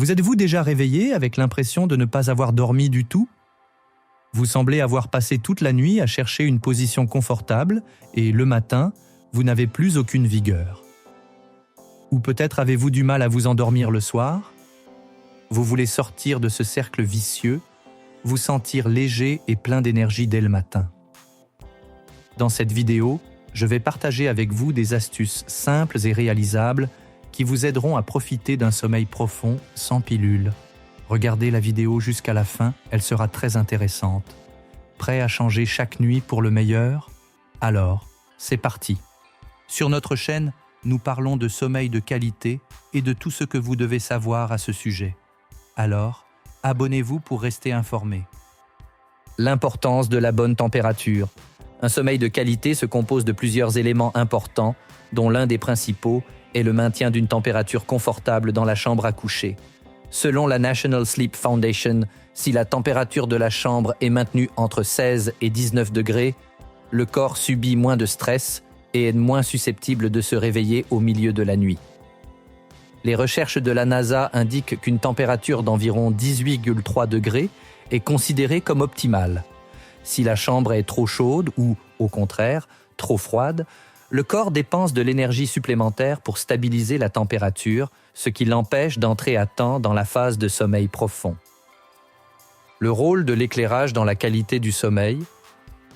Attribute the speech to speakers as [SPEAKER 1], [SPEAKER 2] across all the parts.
[SPEAKER 1] Vous êtes-vous déjà réveillé avec l'impression de ne pas avoir dormi du tout? Vous semblez avoir passé toute la nuit à chercher une position confortable et le matin, vous n'avez plus aucune vigueur. Ou peut-être avez-vous du mal à vous endormir le soir? Vous voulez sortir de ce cercle vicieux, vous sentir léger et plein d'énergie dès le matin. Dans cette vidéo, je vais partager avec vous des astuces simples et réalisables qui vous aideront à profiter d'un sommeil profond sans pilule. Regardez la vidéo jusqu'à la fin, elle sera très intéressante. Prêt à changer chaque nuit pour le meilleur? Alors, c'est parti. Sur notre chaîne, nous parlons de sommeil de qualité et de tout ce que vous devez savoir à ce sujet. Alors, abonnez-vous pour rester informé. L'importance de la bonne température. Un sommeil de qualité se compose de plusieurs éléments importants, dont l'un des principaux est le maintien d'une température confortable dans la chambre à coucher. Selon la National Sleep Foundation, si la température de la chambre est maintenue entre 16 et 19 degrés, le corps subit moins de stress et est moins susceptible de se réveiller au milieu de la nuit. Les recherches de la NASA indiquent qu'une température d'environ 18,3 degrés est considérée comme optimale. Si la chambre est trop chaude ou, au contraire, trop froide, le corps dépense de l'énergie supplémentaire pour stabiliser la température, ce qui l'empêche d'entrer à temps dans la phase de sommeil profond. Le rôle de l'éclairage dans la qualité du sommeil,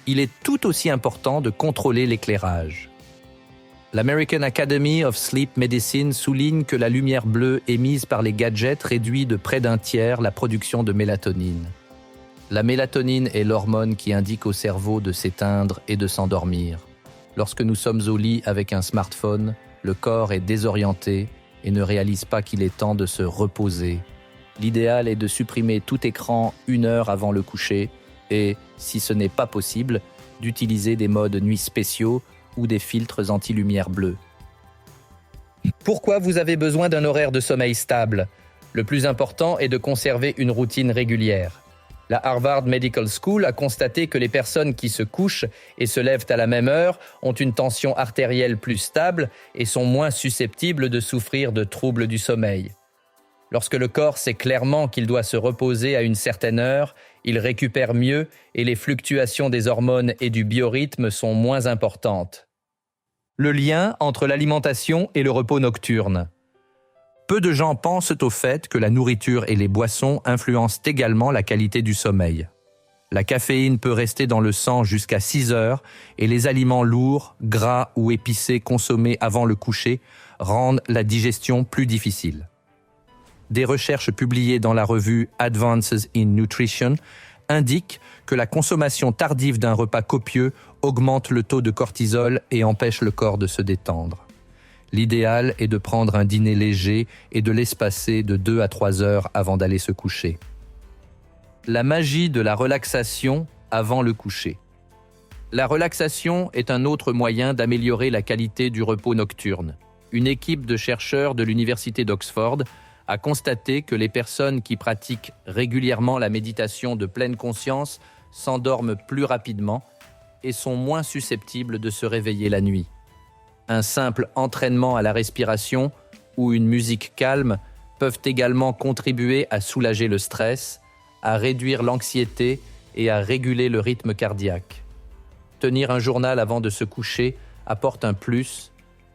[SPEAKER 1] il est tout aussi important de contrôler l'éclairage. L'American Academy of Sleep Medicine souligne que la lumière bleue émise par les gadgets réduit de près d'un tiers la production de mélatonine. La mélatonine est l'hormone qui indique au cerveau de s'éteindre et de s'endormir. Lorsque nous sommes au lit avec un smartphone, le corps est désorienté et ne réalise pas qu'il est temps de se reposer. L'idéal est de supprimer tout écran 1 heure avant le coucher et, si ce n'est pas possible, d'utiliser des modes nuit spéciaux ou des filtres anti-lumière bleue. Pourquoi vous avez besoin d'un horaire de sommeil stable? Le plus important est de conserver une routine régulière. La Harvard Medical School a constaté que les personnes qui se couchent et se lèvent à la même heure ont une tension artérielle plus stable et sont moins susceptibles de souffrir de troubles du sommeil. Lorsque le corps sait clairement qu'il doit se reposer à une certaine heure, il récupère mieux et les fluctuations des hormones et du biorhythme sont moins importantes. Le lien entre l'alimentation et le repos nocturne. Peu de gens pensent au fait que la nourriture et les boissons influencent également la qualité du sommeil. La caféine peut rester dans le sang jusqu'à 6 heures et les aliments lourds, gras ou épicés consommés avant le coucher rendent la digestion plus difficile. Des recherches publiées dans la revue Advances in Nutrition indiquent que la consommation tardive d'un repas copieux augmente le taux de cortisol et empêche le corps de se détendre. L'idéal est de prendre un dîner léger et de l'espacer de 2 à 3 heures avant d'aller se coucher. La magie de la relaxation avant le coucher. La relaxation est un autre moyen d'améliorer la qualité du repos nocturne. Une équipe de chercheurs de l'Université d'Oxford a constaté que les personnes qui pratiquent régulièrement la méditation de pleine conscience s'endorment plus rapidement et sont moins susceptibles de se réveiller la nuit. Un simple entraînement à la respiration ou une musique calme peuvent également contribuer à soulager le stress, à réduire l'anxiété et à réguler le rythme cardiaque. Tenir un journal avant de se coucher apporte un plus.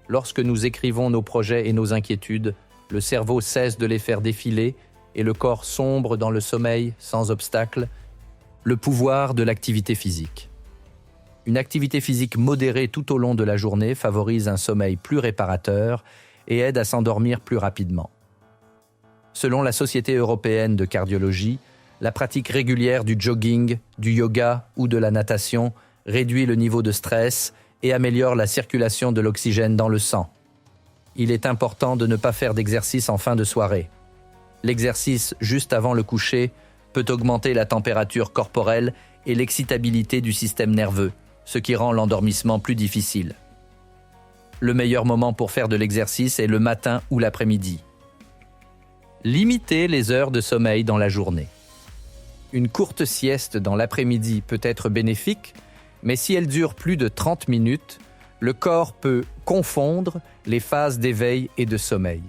[SPEAKER 1] Lorsque nous écrivons nos projets et nos inquiétudes, le cerveau cesse de les faire défiler et le corps sombre dans le sommeil sans obstacle. Le pouvoir de l'activité physique. Une activité physique modérée tout au long de la journée favorise un sommeil plus réparateur et aide à s'endormir plus rapidement. Selon la Société européenne de cardiologie, la pratique régulière du jogging, du yoga ou de la natation réduit le niveau de stress et améliore la circulation de l'oxygène dans le sang. Il est important de ne pas faire d'exercice en fin de soirée. L'exercice juste avant le coucher peut augmenter la température corporelle et l'excitabilité du système nerveux, ce qui rend l'endormissement plus difficile. Le meilleur moment pour faire de l'exercice est le matin ou l'après-midi. Limitez les heures de sommeil dans la journée. Une courte sieste dans l'après-midi peut être bénéfique, mais si elle dure plus de 30 minutes, le corps peut confondre les phases d'éveil et de sommeil.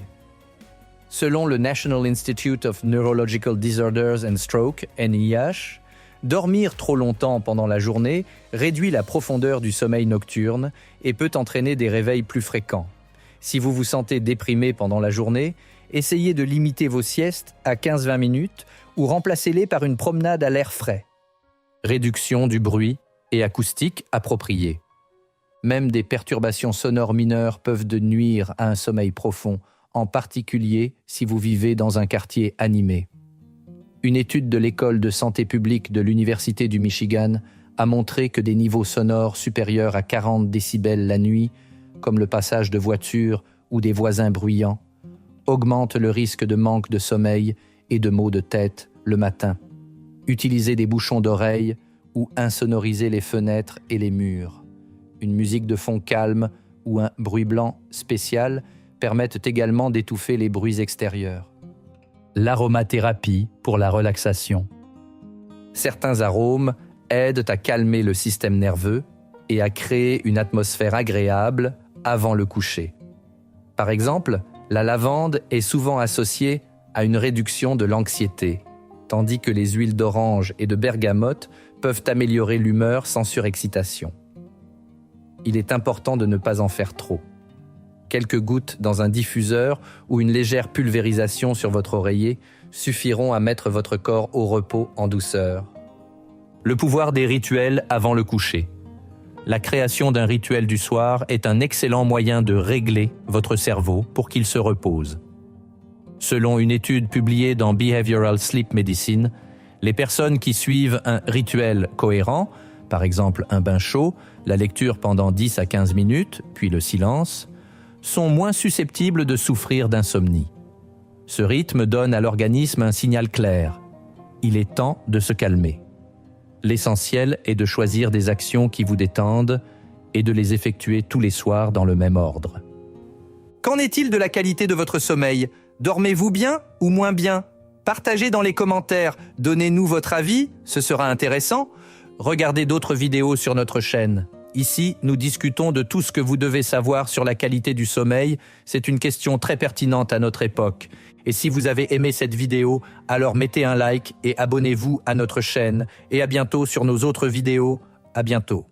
[SPEAKER 1] Selon le National Institute of Neurological Disorders and Stroke, NIH, dormir trop longtemps pendant la journée réduit la profondeur du sommeil nocturne et peut entraîner des réveils plus fréquents. Si vous vous sentez déprimé pendant la journée, essayez de limiter vos siestes à 15-20 minutes ou remplacez-les par une promenade à l'air frais. Réduction du bruit et acoustique appropriée. Même des perturbations sonores mineures peuvent nuire à un sommeil profond, en particulier si vous vivez dans un quartier animé. Une étude de l'École de santé publique de l'Université du Michigan a montré que des niveaux sonores supérieurs à 40 décibels la nuit, comme le passage de voitures ou des voisins bruyants, augmentent le risque de manque de sommeil et de maux de tête le matin. Utilisez des bouchons d'oreilles ou insonorisez les fenêtres et les murs. Une musique de fond calme ou un bruit blanc spécial permettent également d'étouffer les bruits extérieurs. L'aromathérapie pour la relaxation. Certains arômes aident à calmer le système nerveux et à créer une atmosphère agréable avant le coucher. Par exemple, la lavande est souvent associée à une réduction de l'anxiété, tandis que les huiles d'orange et de bergamote peuvent améliorer l'humeur sans surexcitation. Il est important de ne pas en faire trop. Quelques gouttes dans un diffuseur ou une légère pulvérisation sur votre oreiller suffiront à mettre votre corps au repos en douceur. Le pouvoir des rituels avant le coucher. La création d'un rituel du soir est un excellent moyen de régler votre cerveau pour qu'il se repose. Selon une étude publiée dans Behavioral Sleep Medicine, les personnes qui suivent un rituel cohérent, par exemple un bain chaud, la lecture pendant 10 à 15 minutes, puis le silence, sont moins susceptibles de souffrir d'insomnie. Ce rythme donne à l'organisme un signal clair. Il est temps de se calmer. L'essentiel est de choisir des actions qui vous détendent et de les effectuer tous les soirs dans le même ordre. Qu'en est-il de la qualité de votre sommeil ? Dormez-vous bien ou moins bien ? Partagez dans les commentaires, donnez-nous votre avis, ce sera intéressant. Regardez d'autres vidéos sur notre chaîne. Ici, nous discutons de tout ce que vous devez savoir sur la qualité du sommeil. C'est une question très pertinente à notre époque. Et si vous avez aimé cette vidéo, alors mettez un like et abonnez-vous à notre chaîne. Et à bientôt sur nos autres vidéos. À bientôt.